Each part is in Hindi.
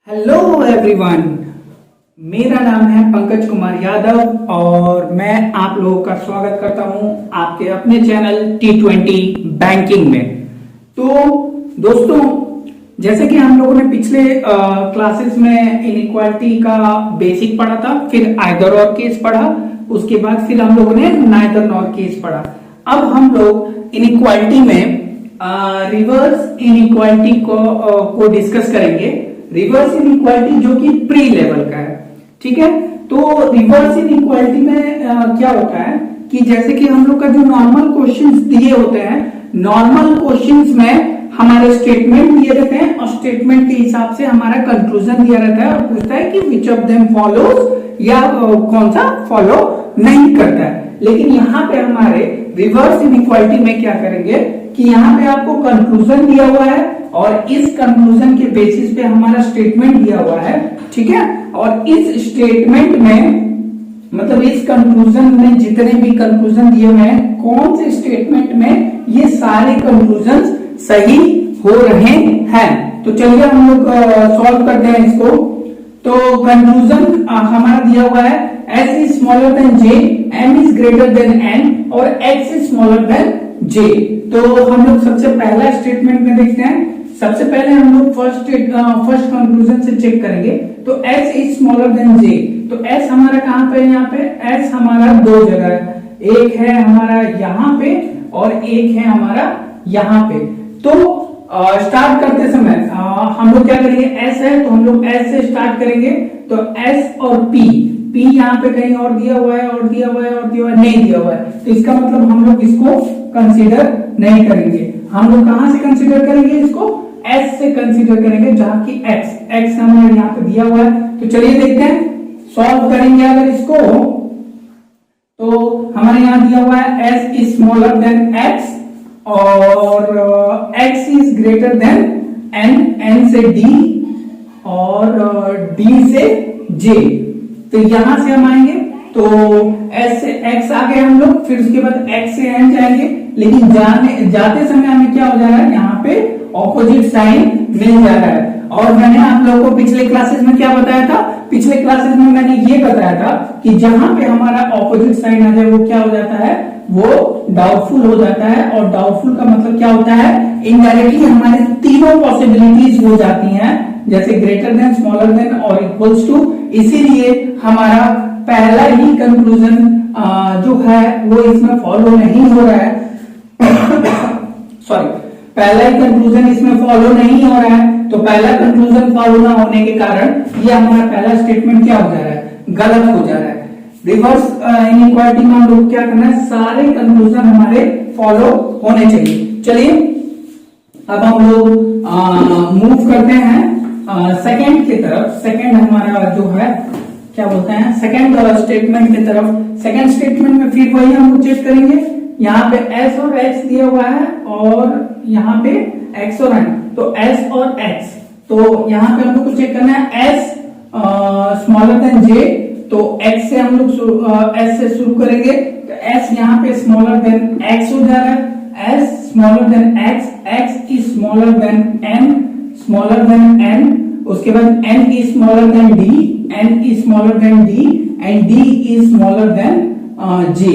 हेलो एवरीवन, मेरा नाम है पंकज कुमार यादव और मैं आप लोगों का स्वागत करता हूं आपके अपने चैनल T20 बैंकिंग में। तो दोस्तों, जैसे कि हम लोगों ने पिछले क्लासेस में इनइक्वालिटी का बेसिक पढ़ा था, फिर आइदर और केस पढ़ा, उसके बाद फिर हम लोगों ने नाइदर नॉर केस पढ़ा। अब हम लोग इनइक्वालिटी में रिवर्स इनइक्वालिटी को डिस्कस करेंगे। रिवर्स इनइक्वालिटी जो कि प्री लेवल का है, ठीक है। तो रिवर्स इनइक्वालिटी में क्या होता है कि जैसे कि हम लोग का जो नॉर्मल क्वेश्चंस दिए होते हैं, नॉर्मल क्वेश्चंस में हमारे स्टेटमेंट दिए रहते हैं और स्टेटमेंट के हिसाब से हमारा कंक्लूजन दिया रहता है और पूछता है कि विच ऑफ देम फॉलोज, या कौन सा फॉलो नहीं करता है। लेकिन यहाँ पे हमारे रिवर्स इनइक्वालिटी में क्या करेंगे कि यहाँ पे आपको कंक्लूजन दिया हुआ है और इस कंक्लूजन के बेसिस पे हमारा स्टेटमेंट दिया हुआ है, ठीक है। और इस स्टेटमेंट में, मतलब इस कंक्लूजन में जितने भी कंक्लूजन दिए हुए हैं, कौन से स्टेटमेंट में ये सारे कंक्लूजन सही हो रहे हैं। तो चलिए हम लोग सॉल्व करते हैं इसको। तो कंक्लूजन हमारा दिया हुआ है S is smaller than J, M is greater than N और X is smaller than J। तो हम लोग सबसे पहला स्टेटमेंट में देखते हैं। सबसे पहले हम लोग फर्स्ट कंक्लूजन से चेक करेंगे। तो S is smaller than J, तो S हमारा कहां पे है? यहाँ पे S हमारा दो जगह है, एक है हमारा यहाँ पे और एक है हमारा यहाँ पे। तो स्टार्ट करते समय हम लोग क्या करेंगे, S है तो हम लोग S से स्टार्ट करेंगे। तो S और P यहाँ पे कहीं और दिया हुआ है, और दिया हुआ है, और दिया हुआ है, नहीं दिया हुआ है, तो इसका मतलब हम लोग इसको कंसीडर नहीं करेंगे। हम लोग कहां से कंसीडर करेंगे? इसको S से कंसीडर करेंगे, जहां की X हमारे यहाँ पे दिया हुआ है। तो चलिए देखते हैं, सॉल्व करेंगे अगर इसको। तो हमारे यहाँ दिया हुआ है S is smaller than X और X is greater than N, N से D और D से J। तो यहां से हम आएंगे तो S से X आ गए हम लोग, फिर उसके बाद X से N जाएंगे। लेकिन जाते समय हमें क्या हो जा रहा है, यहाँ पे ऑपोजिट साइन मिल जा रहा है। और मैंने आप लोगों को पिछले क्लासेस में क्या बताया था? पिछले क्लासेस में मैंने ये बताया था कि जहां पे हमारा ऑपोजिट साइन आ जाए वो क्या हो जाता है, वो डाउटफुल हो जाता है। और डाउटफुल का मतलब क्या होता है, इनडायरेक्टली हमारे तीनों पॉसिबिलिटीज हो जाती हैं, जैसे ग्रेटर देन, स्मॉलर देन और इक्वल्स टू। इसीलिए हमारा पहला ही कंक्लूजन जो है वो इसमें फॉलो नहीं हो रहा है। सॉरी, पहला ही कंक्लूजन इसमें फॉलो नहीं हो रहा है। तो पहला कंक्लूजन फॉलो ना होने के कारण ये हमारा पहला स्टेटमेंट क्या हो जा रहा है, गलत हो जा रहा है। रिवर्स इनइक्वालिटी में हम लोग क्या करना है, सारे कंक्लूजन हमारे फॉलो होने चाहिए। चलिए अब हम लोग मूव करते हैं सेकंड की तरफ। सेकंड हमारा जो है क्या बोलते हैं, सेकंड स्टेटमेंट की तरफ। सेकंड स्टेटमेंट में फिर वही हम लोग चेक करेंगे। यहाँ पे S और X दिया हुआ है और यहाँ पे X और N, तो S और X। तो यहाँ पे हम लोग को चेक करना है S स्मॉलर देन J, तो X से हम लोग S से शुरू करेंगे। तो S यहाँ पे स्मॉलर देन X हो जा रहा है, S smaller than X, X is smaller than N, smaller than N, उसके बाद N is smaller than D, N is smaller than D and D is smaller than J।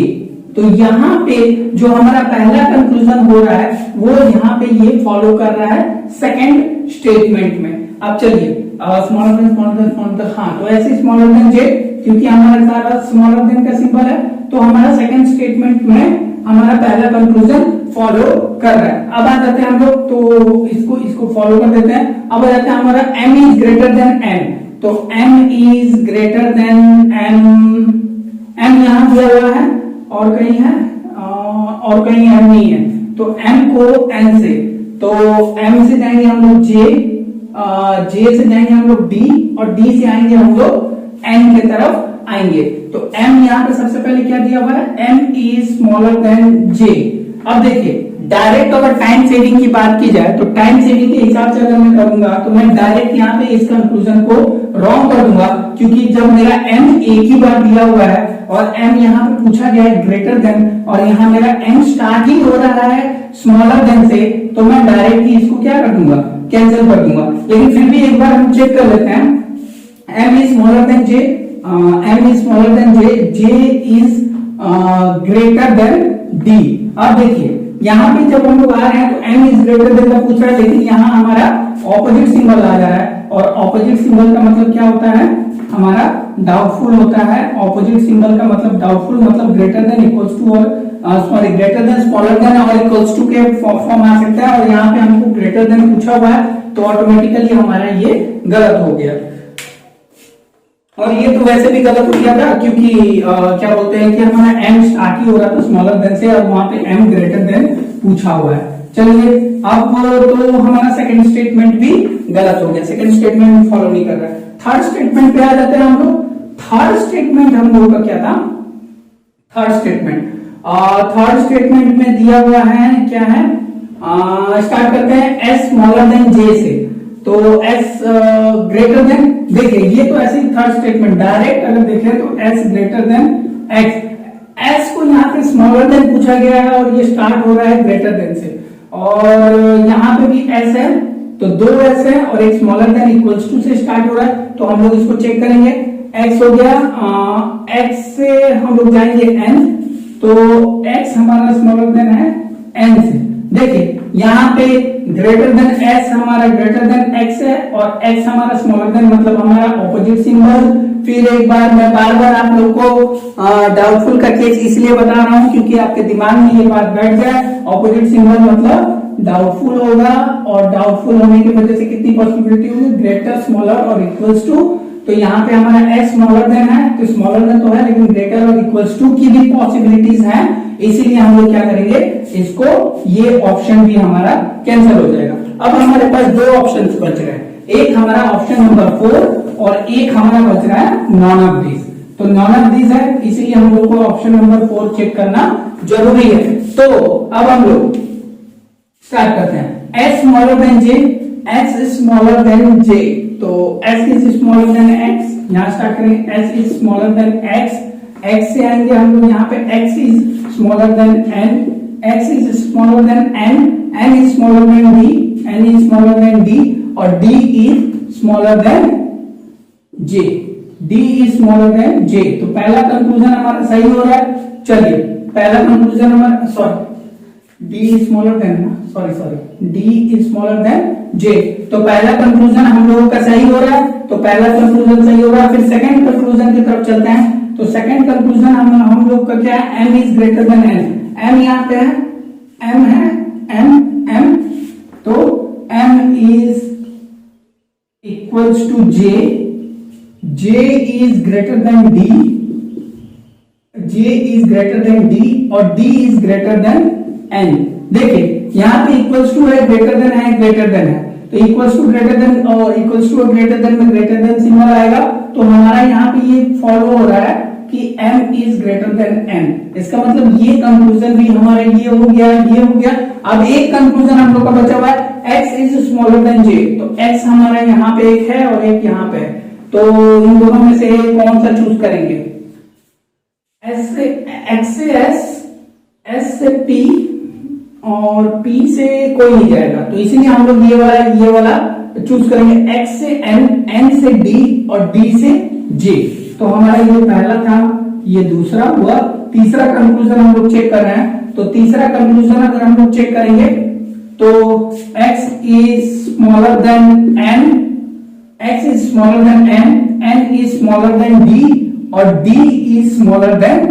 तो यहाँ पे जो हमारा पहला कंक्लूजन हो रहा है वो यहाँ पे ये फॉलो कर रहा है सेकंड स्टेटमेंट में। अब चलिए smaller than, smaller than, smaller than, हाँ तो ऐसे स्मॉलर देन J, क्योंकि हमारा सारा स्मॉलर देन का सिंबल है, तो हमारा सेकंड स्टेटमेंट में हमारा पहला कंक्लूजन फॉलो कर रहा है। अब आ जाते हैं हम लोग, तो इसको फॉलो कर देते हैं। अब आ जाते हैं हमारा M is greater than N, तो M is greater than N, M यहाँ दिया हुआ है और कहीं है और कहीं M नहीं है, तो M को N से, तो M से जाएंगे हम लोग J से जाएंगे हम लोग D और D से आएंगे हम लोग N के तरफ आएंगे। तो M यहाँ पे सबसे पहले क्या दिया हुआ है, M is smaller than J। अब देखिए डायरेक्ट अगर टाइम सेविंग की बात की जाए तो टाइम सेविंग के हिसाब से अगर मैं करूंगा तो मैं डायरेक्ट यहाँ पे इस कंक्लूजन को रॉन्ग कर दूंगा, क्योंकि जब मेरा M एक ही बार दिया हुआ है और M यहाँ पे पूछा गया है ग्रेटर देन और यहाँ मेरा M स्टार्ट ही हो रहा है स्मॉलर देन से, तो मैं डायरेक्टली इसको क्या कर दूंगा, कैंसिल कर दूंगा, लेकिन फिर भी एक बार हम चेक कर लेते हैं। m is smaller than j, m is smaller than j, j is greater than d। अब देखिए यहाँ पे जब हम लोग आ रहे हैं तो m इज ग्रेटर देन का पूछ रहा है, लेकिन यहाँ हमारा ऑपोजिट सिंबल आ जा रहा है, और ऑपोजिट सिंबल का मतलब क्या होता है, हमारा डाउटफुल होता है। ऑपोजिट सिंबल का मतलब डाउटफुल, मतलब ग्रेटर देन, इक्वल्स टू और sorry greater than, smaller than और इक्वल्स टू के फॉर्म आ सकता है, और यहाँ पे हमको ग्रेटर देन पूछा हुआ है तो ऑटोमेटिकली हमारा ये गलत हो गया। और ये तो वैसे भी गलत हो गया था क्योंकि क्या बोलते हैं कि हमारा m स्टार्ट ही हो रहा था स्मॉलर देन से, और वहां पे m ग्रेटर देन पूछा हुआ है। चलिए अब तो हमारा सेकंड स्टेटमेंट भी गलत हो गया, सेकंड स्टेटमेंट फॉलो नहीं कर रहा है। थर्ड स्टेटमेंट पे आ जाते हैं हम लोग। थर्ड स्टेटमेंट हम लोगों का क्या था, थर्ड स्टेटमेंट में दिया हुआ है क्या है, स्टार्ट करते हैं s स्मॉलर देन j से, तो s ग्रेटर देन, देखिए ये तो ऐसे ही थर्ड स्टेटमेंट डायरेक्ट अगर देखें तो s greater than x, s को यहाँ पे स्मॉलर देन पूछा गया है और ये स्टार्ट हो रहा है ग्रेटर देन से, और यहाँ पे भी s है तो दो s है और एक स्मॉलर देन इक्वल्स टू से स्टार्ट हो रहा है, तो हम लोग इसको चेक करेंगे। x हो गया, x से हम लोग जाएंगे n, तो x हमारा स्मॉलर देन है n से। देखिए यहाँ पे ग्रेटर देन s हमारा ग्रेटर देन x है और x हमारा स्मॉलर देन, मतलब हमारा ऑपोजिट सिंबल। फिर एक बार मैं बार बार आप लोग को डाउटफुल का केस इसलिए बता रहा हूँ क्योंकि आपके दिमाग में ये बात बैठ जाए, ऑपोजिट सिंबल मतलब डाउटफुल होगा, और डाउटफुल होने की वजह से कितनी पॉसिबिलिटी होगी, ग्रेटर, स्मॉलर और इक्वल्स टू। तो यहाँ पे हमारा s स्मॉलर देन है, तो स्मॉलर देन तो है लेकिन ग्रेटर और इक्वल्स टू की भी पॉसिबिलिटीज हैं, इसीलिए हम लोग क्या करेंगे, इसको ये ऑप्शन भी हमारा कैंसिल हो जाएगा। अब हमारे पास दो ऑप्शन बच रहे हैं, एक हमारा ऑप्शन नंबर 4 और एक हमारा बच रहा है नॉन ऑफ दिस। तो नॉन ऑफ दिस है, इसीलिए हम लोग को ऑप्शन नंबर 4 चेक करना जरूरी है। तो अब हम लोग स्टार्ट करते हैं। s smaller than j, x smaller than j, तो s is smaller than x, यहां स्टार्ट करेंगे। s is smaller than x, x से आएंगे हम लोग यहाँ पे x is smaller than n, x is smaller than n, n is smaller than d, n is smaller than d, और d is smaller than j, d is smaller than j। तो पहला कंक्लूजन हमारा सही हो रहा है। चलिए पहला कंक्लूजन हमारा, sorry d is smaller than, d is smaller than j, तो पहला कंक्लूजन हम लोगों का सही हो रहा है, तो पहला कंक्लूजन सही हो रहा है। फिर सेकंड कंक्लूजन की तरफ चलते हैं, तो सेकंड कंक्लूजन हम लोग का क्या है, m is greater than n, m यहाँ पे है, m है, m, तो m is equals to j, j is greater than d, j is greater than d और d is greater than n। देखिए यहाँ पे इक्वल्स टू है, ग्रेटर देन है, ग्रेटर देन है, तो इक्वल्स टू ग्रेटर देन और इक्वल्स टू ग्रेटर देन में ग्रेटर देन सिंबल आएगा, तो हमारा यहाँ पे ये फॉलो हो रहा है कि m is greater than n। इसका मतलब ये कंक्लूजन भी हमारा ये हो गया, ये हो गया। अब एक कंक्लूजन हम लोग का बचा हुआ है, x is smaller than j, तो x हमारा यहाँ पे एक है और एक यहाँ पे है, तो इन दोनों में से कौन सा चूज करेंगे, s से x से s से p और p से कोई नहीं जाएगा, तो इसीलिए हम लोग ये वाला चूज करेंगे, x से n, n से d और d से j। तो हमारा ये पहला था, ये दूसरा हुआ। तीसरा कंक्लूजन हम लोग चेक कर रहे हैं, तो तीसरा कंक्लूजन अगर हम लोग चेक करेंगे तो x is smaller than n, x is smaller than n, n is smaller than d और d is smaller than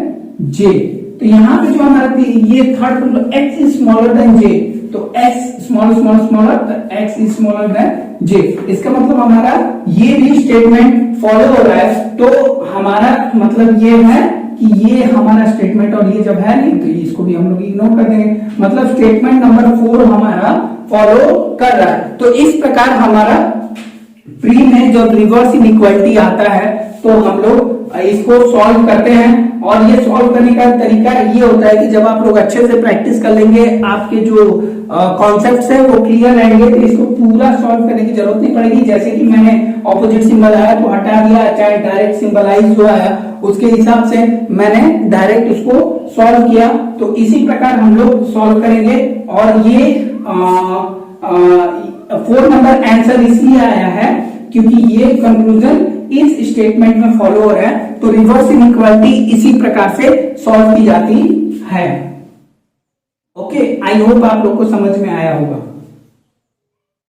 j। तो यहाँ पे जो हमारा ये third conclusion x is smaller than j, तो x स्मॉलर, तो x is smaller than j। इसका मतलब हमारा ये भी स्टेटमेंट फॉलो हो रहा है, तो हमारा मतलब ये है कि ये हमारा स्टेटमेंट, और ये जब है नहीं तो इसको भी हम लोग इग्नोर कर देंगे, मतलब स्टेटमेंट नंबर 4 हमारा फॉलो कर रहा है। तो इस प्रकार हमारा प्री में जब रिवर्स इनइक्वालिटी आता है तो हम लोग इसको सॉल्व करते हैं, और ये सॉल्व करने का तरीका ये होता है कि जब आप लोग अच्छे से प्रैक्टिस कर लेंगे, आपके जो कॉन्सेप्ट्स है वो क्लियर रहेंगे, तो इसको पूरा सॉल्व करने की जरूरत नहीं पड़ेगी। जैसे कि मैंने ऑपोजिट सिंबल आया तो हटा दिया, चाहे डायरेक्ट सिंबलाइज जो आया उसके हिसाब से मैंने डायरेक्ट उसको सॉल्व किया, तो इसी प्रकार हम लोग सॉल्व करेंगे। और ये 4 नंबर आंसर इसलिए आया है क्योंकि ये कंक्लूजन इस स्टेटमेंट में फॉलो हो रहा है, तो रिवर्स इनइक्वालिटी इसी प्रकार से सॉल्व की जाती है। ओके, आई होप आप लोग को समझ में आया होगा।